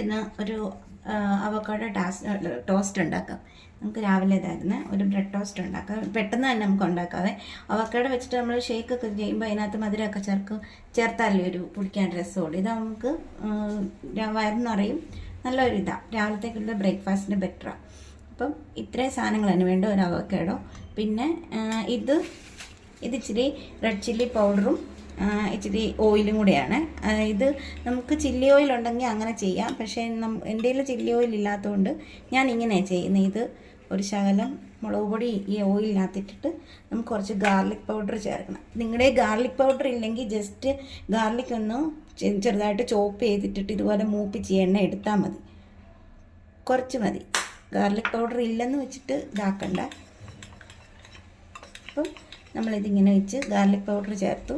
നമുക്കിന്ന് ഒരു avocado toast ഉണ്ടാക്കാം. നമുക്ക് രാവിലെ ഇതായിരുന്നു ഒരു ബ്രെഡ് ടോസ്റ്റ് ഉണ്ടാക്കാം. പെട്ടെന്ന് തന്നെ നമുക്ക് ഉണ്ടാക്കാവേ. അവക്കാഡോ വെച്ചിട്ട് നമ്മൾ ഷേക്ക് ഒക്കെ ചെയ്യുമ്പോൾ അതിനകത്ത് മധുരമൊക്കെ ചേർത്താലേ ഒരു കുടിക്കാൻ രസമുള്ളൂ. ഇത് നമുക്ക് വയറ് നിറയും, നല്ലൊരു ഇതാണ്. രാവിലത്തേക്കുള്ള ബ്രേക്ക്ഫാസ്റ്റിന് ബെറ്ററാണ്. അപ്പം ഇത്രയും സാധനങ്ങളാണ് വേണ്ട ഒരു അവക്കാഡോ. പിന്നെ ഇത് ഇച്ചിരി റെഡ് ചില്ലി പൗഡറും ഇച്ചിരി ഓയിലും കൂടെയാണ്. ഇത് നമുക്ക് ചില്ലി ഓയിൽ ഉണ്ടെങ്കിൽ അങ്ങനെ ചെയ്യാം, പക്ഷേ എൻ്റെ കയ്യിൽ ചില്ലി ഓയിൽ ഇല്ലാത്തതുകൊണ്ട് ഞാൻ ഇങ്ങനെയാണ് ചെയ്യുന്നത്. ഇത് ഒരു ശകലം മുളക് പൊടി ഈ ഓയിലിനകത്തിട്ടിട്ട് നമുക്ക് കുറച്ച് ഗാർലിക് പൗഡർ ചേർക്കണം. നിങ്ങളുടെ ഗാർലിക് പൗഡർ ഇല്ലെങ്കിൽ ജസ്റ്റ് ഗാർലിക് ഒന്ന് ചെറുതായിട്ട് ചോപ്പ് ചെയ്തിട്ടിട്ട് ഇതുപോലെ മൂപ്പിച്ച് എണ്ണ എടുത്താൽ മതി, കുറച്ച് മതി. ഗാർലിക് പൗഡർ ഇല്ലെന്ന് വെച്ചിട്ട് ഇതാക്കണ്ട. അപ്പം നമ്മളിതിങ്ങനെ വെച്ച് ഗാർലിക് പൗഡർ ചേർത്തു.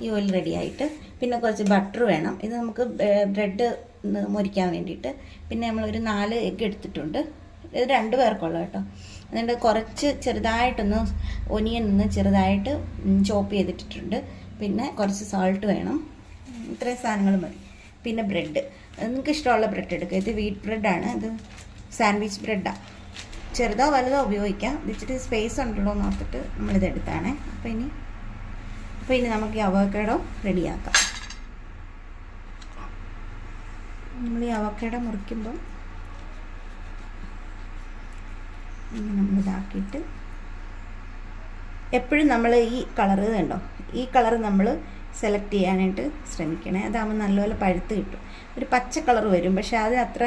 ഈ ഓയിൽ റെഡി ആയിട്ട് പിന്നെ കുറച്ച് ബട്ടർ വേണം. ഇത് നമുക്ക് ബ്രെഡ് മുറിക്കാൻ വേണ്ടിയിട്ട്. പിന്നെ നമ്മളൊരു 4 എഗ്ഗ് എടുത്തിട്ടുണ്ട്. ഇത് 2 പേർക്കുള്ള കേട്ടോ. അതുകൊണ്ട് കുറച്ച് ചെറുതായിട്ടൊന്ന് ഒനിയൻ ഒന്ന് ചെറുതായിട്ട് ചോപ്പ് ചെയ്തിട്ടിട്ടുണ്ട്. പിന്നെ കുറച്ച് സാൾട്ട് വേണം. ഇത്രയും സാധനങ്ങൾ മതി. പിന്നെ ബ്രെഡ്, നിങ്ങൾക്ക് ഇഷ്ടമുള്ള ബ്രെഡ് എടുക്കുക. ഇത് വീറ്റ് ബ്രെഡാണ്, ഇത് സാൻഡ്വിച്ച് ബ്രെഡാണ്. ചെറുതോ വലുതോ ഉപയോഗിക്കാം. ഇച്ചിരി സ്പേസ് ഉണ്ടല്ലോ എന്ന് ഓർത്തിട്ട് നമ്മളിതെടുത്താണ്. അപ്പോൾ ഇനി നമുക്ക് ഈ അവക്കാഡോ റെഡിയാക്കാം. നമ്മൾ ഈ അവക്കാഡോ മുറിക്കുമ്പോൾ നമ്മളിതാക്കിയിട്ട് എപ്പോഴും നമ്മൾ ഈ കളറ് കണ്ടോ, ഈ കളറ് നമ്മൾ സെലക്ട് ചെയ്യാനായിട്ട് ശ്രമിക്കണേ. അതാകുമ്പോൾ നല്ലപോലെ പഴുത്ത് കിട്ടും. ഒരു പച്ച കളർ വരും, പക്ഷെ അത് അത്ര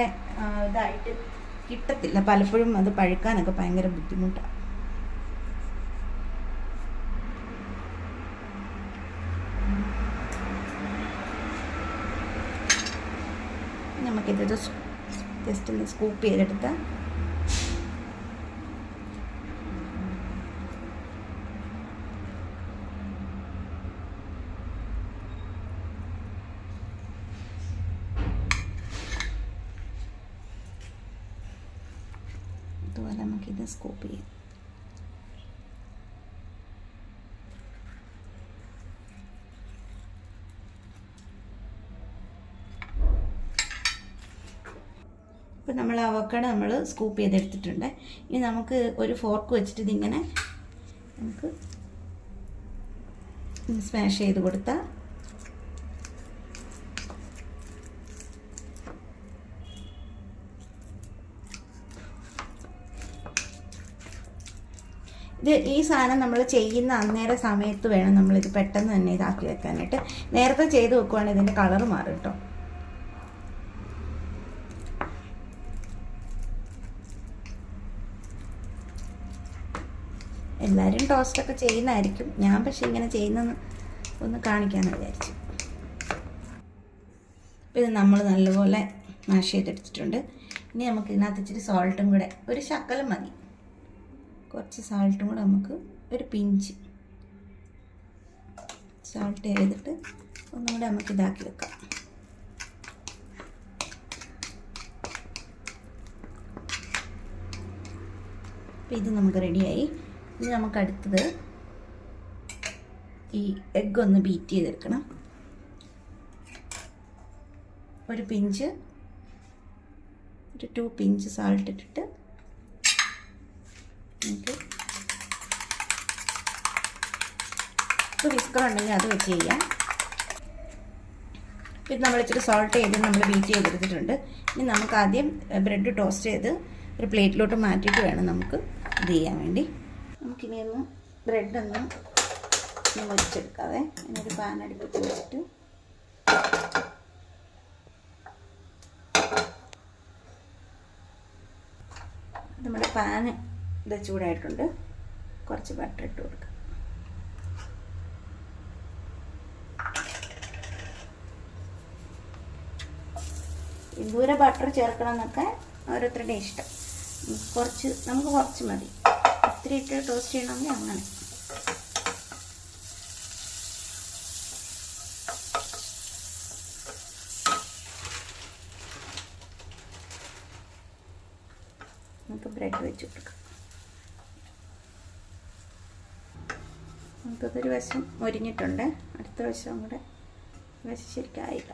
ഇതായിട്ട് കിട്ടത്തില്ല. പലപ്പോഴും അത് പഴുക്കാനൊക്കെ ഭയങ്കര ബുദ്ധിമുട്ടാണ്. നമുക്കിത് ജസ്റ്റ് ഒന്ന് സ്കൂപ്പ് ചെയ്തെടുത്താൽ ഇതുപോലെ നമുക്കിത് സ്കൂപ്പ് ചെയ്യാം. ഇപ്പോൾ നമ്മൾ അവക്കാഡോ നമ്മൾ സ്കൂപ്പ് ചെയ്തെടുത്തിട്ടുണ്ട്. ഇനി നമുക്ക് ഒരു ഫോർക്ക് വെച്ചിട്ട് ഇതിങ്ങനെ നമുക്ക് സ്മാഷ് ചെയ്ത് കൊടുത്താൽ ഈ സാധനം നമ്മൾ ചെയ്യുന്ന അന്നേരം സമയത്ത് വേണം നമ്മളിത് പെട്ടെന്ന് തന്നെ ഇതാക്കി വെക്കാനായിട്ട്. നേരത്തെ ചെയ്ത് വെക്കുവാണെങ്കിൽ ഇതിൻ്റെ കളറ് മാറും കേട്ടോ. എല്ലാവരും ടോസ്റ്റൊക്കെ ചെയ്യുന്നതായിരിക്കും, ഞാൻ പക്ഷേ ഇങ്ങനെ ചെയ്യുന്ന ഒന്ന് കാണിക്കാമെന്ന് വിചാരിച്ചു. അപ്പോൾ ഇത് നമ്മൾ നല്ലപോലെ മാഷ് ചെയ്തെടുത്തിട്ടുണ്ട്. ഇനി നമുക്ക് ഇതിനകത്ത് ഇച്ചിരി സോൾട്ടും കൂടെ, ഒരു ശകലം മതി, കുറച്ച് സാൾട്ടും കൂടെ നമുക്ക് ഒരു പിഞ്ച് സാൾട്ട് ചെയ്തിട്ട് ഒന്നും കൂടെ നമുക്ക് ഇതാക്കി വെക്കാം. അപ്പോൾ ഇത് നമുക്ക് റെഡിയായി. ഇനി നമുക്ക് അടുത്തത് ഈ എഗ്ഗ് ഒന്ന് ബീറ്റ് ചെയ്തെടുക്കണം. ഒരു 2 പിഞ്ച് സാൾട്ട് ഇട്ടിട്ട് നമുക്ക് ഇപ്പോൾ വിസ്കർ ഉണ്ടെങ്കിൽ അത് വെച്ച് ചെയ്യാം. ഇത് നമ്മൾ ഇച്ചിരി സോൾട്ട് ചെയ്ത് നമ്മൾ ബീറ്റ് ചെയ്തെടുത്തിട്ടുണ്ട്. ഇനി നമുക്ക് ആദ്യം ബ്രെഡ് ടോസ്റ്റ് ചെയ്ത് ഒരു പ്ലേറ്റിലോട്ട് മാറ്റിയിട്ട് വേണം നമുക്ക് ഇത് ചെയ്യാൻ വേണ്ടി. നമുക്കിനി ഒന്ന് ബ്രെഡൊന്ന് മുറിച്ചെടുക്കാവേ. ഇനിയൊരു പാൻ അടുപ്പിച്ച് വെച്ചിട്ട് നമ്മുടെ പാന് ഇത് ചൂടായിട്ടുണ്ട്. കുറച്ച് ബട്ടർ ഇട്ട് കൊടുക്കാം. എന്തോരം ബട്ടർ ചേർക്കണം എന്നൊക്കെ ഓരോരുത്തരുടെ ഇഷ്ടം. നമുക്ക് കുറച്ച് മതി. ഒത്തിരി ഇട്ട് ടോസ്റ്റ് ചെയ്യണമെങ്കിൽ അങ്ങനെ. നമുക്ക് ബ്രെഡ് വെച്ച് കൊടുക്കാം. നമുക്കതൊരു വശം മൊരിഞ്ഞിട്ടുണ്ട്, അടുത്ത വശം കൂടെ വശം ശരിക്കായില്ല.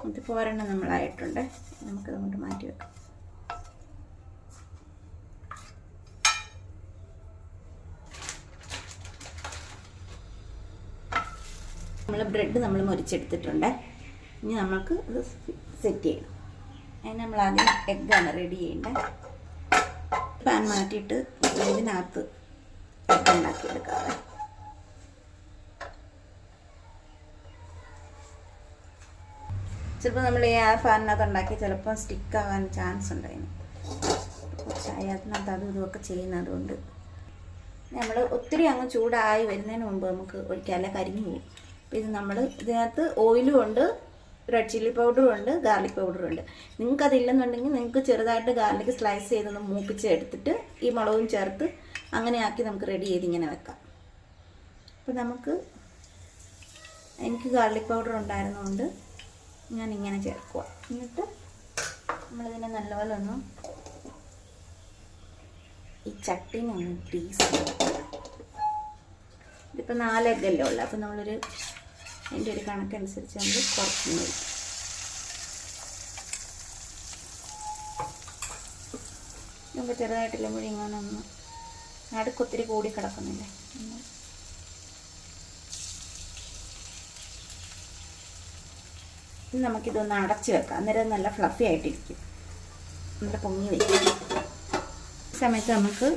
ഇതിപ്പോൾ ഒരെണ്ണം നമ്മളായിട്ടുണ്ട്. നമുക്കത് അങ്ങോട്ട് മാറ്റി വെക്കാം. നമ്മൾ ബ്രെഡ് നമ്മൾ മുറിച്ചെടുത്തിട്ടുണ്ട്. ഇനി നമുക്ക് ഇത് സെറ്റ് ചെയ്യണം. അതിന് നമ്മൾ ആദ്യം എഗ്ഗാണ് റെഡി ചെയ്യേണ്ടത്. പാൻ മാറ്റിയിട്ട് ഇതിനകത്ത് എഗ്ഗ് ഉണ്ടാക്കിയെടുക്കാതെ. ചിലപ്പോൾ നമ്മൾ ഈ പാനിനകത്ത് ഉണ്ടാക്കി ചിലപ്പോൾ സ്റ്റിക്കാകാൻ ചാൻസ് ഉണ്ടായിരുന്നു. കുറച്ചായി അതിനകത്ത് അതും ഇതുമൊക്കെ ചെയ്യുന്നതുകൊണ്ട് നമ്മൾ ഒത്തിരി അങ്ങ് ചൂടായി വരുന്നതിന് മുമ്പ് നമുക്ക് ഒരിക്കലും കരിഞ്ഞു പോകും. അപ്പോൾ ഇത് നമ്മൾ ഇതിനകത്ത് ഓയിലും ഉണ്ട്, റെഡ് ചില്ലി പൗഡറും ഉണ്ട്, ഗാർലിക് പൗഡറും ഉണ്ട്. നിങ്ങൾക്ക് അതില്ലെന്നുണ്ടെങ്കിൽ നിങ്ങൾക്ക് ചെറുതായിട്ട് ഗാർലിക് സ്ലൈസ് ചെയ്തൊന്ന് മൂപ്പിച്ച് എടുത്തിട്ട് ഈ മുളകും ചേർത്ത് അങ്ങനെ ആക്കി നമുക്ക് റെഡി ചെയ്ത് ഇങ്ങനെ വെക്കാം. അപ്പോൾ എനിക്ക് ഗാർലിക് പൗഡർ ഉണ്ടായിരുന്നതുകൊണ്ട് ഞാൻ ഇങ്ങനെ ചേർക്കുക. എന്നിട്ട് നമ്മളിതിനെ നല്ലപോലെ ഒന്ന് ഈ ചട്ടീനെ ഒന്ന് ഗ്രീസ് ചെയ്യുക. ഇതിപ്പോൾ 4 എഗ്ഗല്ലേ ഉള്ളു. അപ്പോൾ നമ്മളൊരു അതിൻ്റെ ഒരു കണക്കനുസരിച്ച് നമ്മൾ കുറച്ച് വയ്ക്കും. നമുക്ക് ചെറുതായിട്ടില്ല മുഴി ഇങ്ങനെ ഒന്ന് നടുക്കൊത്തിരി കൂടി കിടക്കുന്നില്ലേ. നമുക്കിതൊന്ന് അടച്ച് വെക്കാം. അന്നേരം നല്ല ഫ്ലഫി ആയിട്ടിരിക്കും, നല്ല പൊങ്ങി വയ്ക്കും. ഈ സമയത്ത് നമുക്ക്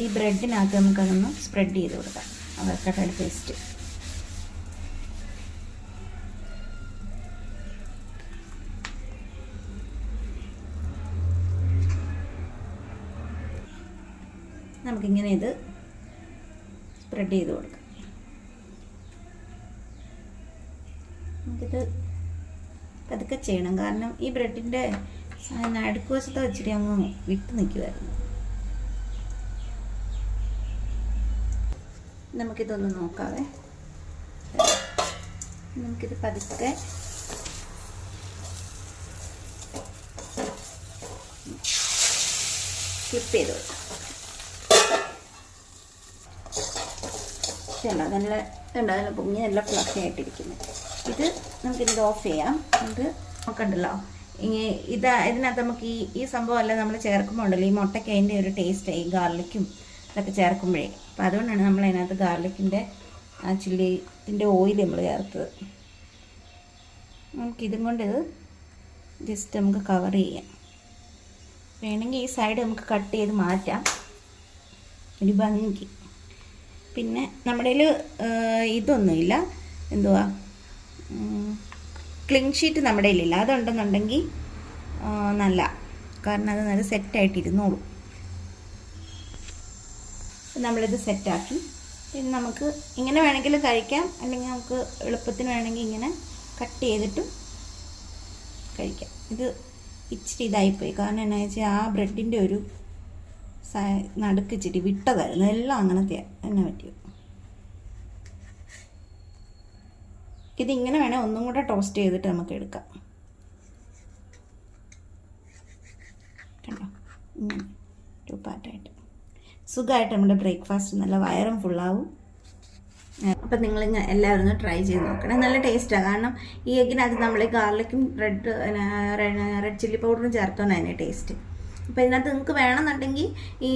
ഈ ബ്രെഡിനകത്ത് നമുക്കതൊന്ന് സ്പ്രെഡ് ചെയ്ത് കൊടുക്കാം അവക്കാടോയുടെ പേസ്റ്റ്. നമുക്കിങ്ങനെ ഇത് സ്പ്രെഡ് ചെയ്ത് കൊടുക്കാം. നമുക്കിത് പതുക്കെ ചെയ്യണം, കാരണം ഈ ബ്രെഡിൻ്റെ നടുക്ക് വശത്ത് വെച്ചിട്ട് അങ്ങ് വിട്ട് നിൽക്കുമായിരുന്നു. നമുക്കിതൊന്ന് നോക്കാവേ. നമുക്കിത് പതുക്കെ ഫ്ലിപ്പ് ചെയ്ത് കൊടുക്കാം. നല്ല പൊങ്ങി നല്ല ഫ്ലഫി ആയിട്ടിരിക്കുന്നത്. ഇത് നമുക്കിത് ഓഫ് ചെയ്യാം. നമുക്ക് നോക്കണ്ടല്ലോ, ഇതിനകത്ത് നമുക്ക് ഈ സംഭവമല്ല നമ്മൾ ചേർക്കുമ്പോൾ ഉണ്ടല്ലോ, ഈ മുട്ടയ്ക്ക് അതിൻ്റെ ഒരു ടേസ്റ്റ്, ഈ ഗാർലിക്കും ഇതൊക്കെ ചേർക്കുമ്പോഴേ. അപ്പോൾ അതുകൊണ്ടാണ് നമ്മൾ അതിനകത്ത് ഗാർലിക്കിൻ്റെ ആ ചില്ലിൻ്റെ ഓയിൽ നമ്മൾ ചേർത്തത്. നമുക്കിതും കൊണ്ട് ഇത് ജസ്റ്റ് നമുക്ക് കവർ ചെയ്യാം. വേണമെങ്കിൽ ഈ സൈഡ് നമുക്ക് കട്ട് ചെയ്ത് മാറ്റാം ഒരു ഭംഗിക്ക്. പിന്നെ നമ്മുടെ കയ്യിൽ ഇതൊന്നുമില്ല, എന്തുവാ ക്ലിങ് ഷീറ്റ് നമ്മുടെ കയ്യിലില്ല. അതുണ്ടെന്നുണ്ടെങ്കിൽ നല്ല, കാരണം അത് നല്ല സെറ്റായിട്ടിരുന്നോളൂ. നമ്മളിത് സെറ്റാക്കി പിന്നെ നമുക്ക് ഇങ്ങനെ വേണമെങ്കിൽ കഴിക്കാം, അല്ലെങ്കിൽ നമുക്ക് എളുപ്പത്തിന് വേണമെങ്കിൽ ഇങ്ങനെ കട്ട് ചെയ്തിട്ടും കഴിക്കാം. ഇത് ഇച്ചിരി ഇതായിപ്പോയി, കാരണം എന്നാ വെച്ചാൽ ആ ബ്രെഡിൻ്റെ ഒരു നടുക്കിച്ചിട്ട് വിട്ടതായിരുന്നു. എല്ലാം അങ്ങനത്തെ എന്നെ പറ്റിയോ. ഇതിങ്ങനെ വേണേൽ ഒന്നും കൂടെ ടോസ്റ്റ് ചെയ്തിട്ട് നമുക്ക് എടുക്കാം. കണ്ടോ, ഇങ്ങനെ 2 പാർട്ടായിട്ട് സുഖമായിട്ട് നമ്മുടെ ബ്രേക്ക്ഫാസ്റ്റ് നല്ല വയറും ഫുള്ളാവും. അപ്പം നിങ്ങൾ എല്ലാവരും ഒന്ന് ട്രൈ ചെയ്ത് നോക്കണം. നല്ല ടേസ്റ്റാണ്, കാരണം ഈ എഗ്ഗിനകത്ത് നമ്മൾ ഗാർലിക്കും റെഡ് ചില്ലി പൗഡറും ചേർത്തോണ്ട് അതിൻ്റെ ടേസ്റ്റ്. അപ്പോൾ ഇതിനകത്ത് നിങ്ങൾക്ക് വേണമെന്നുണ്ടെങ്കിൽ ഈ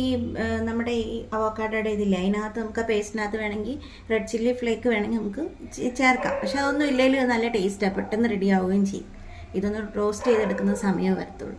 നമ്മുടെ ഈ അവക്കാഡോയുടെ ഇതില്ല, അതിനകത്ത് നമുക്ക് ആ പേസ്റ്റിനകത്ത് വേണമെങ്കിൽ റെഡ് ചില്ലി ഫ്ലേക്ക് വേണമെങ്കിൽ നമുക്ക് ചേർക്കാം. പക്ഷെ അതൊന്നും ഇല്ലെങ്കിലും നല്ല ടേസ്റ്റാണ്, പെട്ടെന്ന് റെഡി ആവുകയും ചെയ്യും. ഇതൊന്ന് റോസ്റ്റ് ചെയ്തെടുക്കുന്ന സമയമേ വരത്തുള്ളൂ.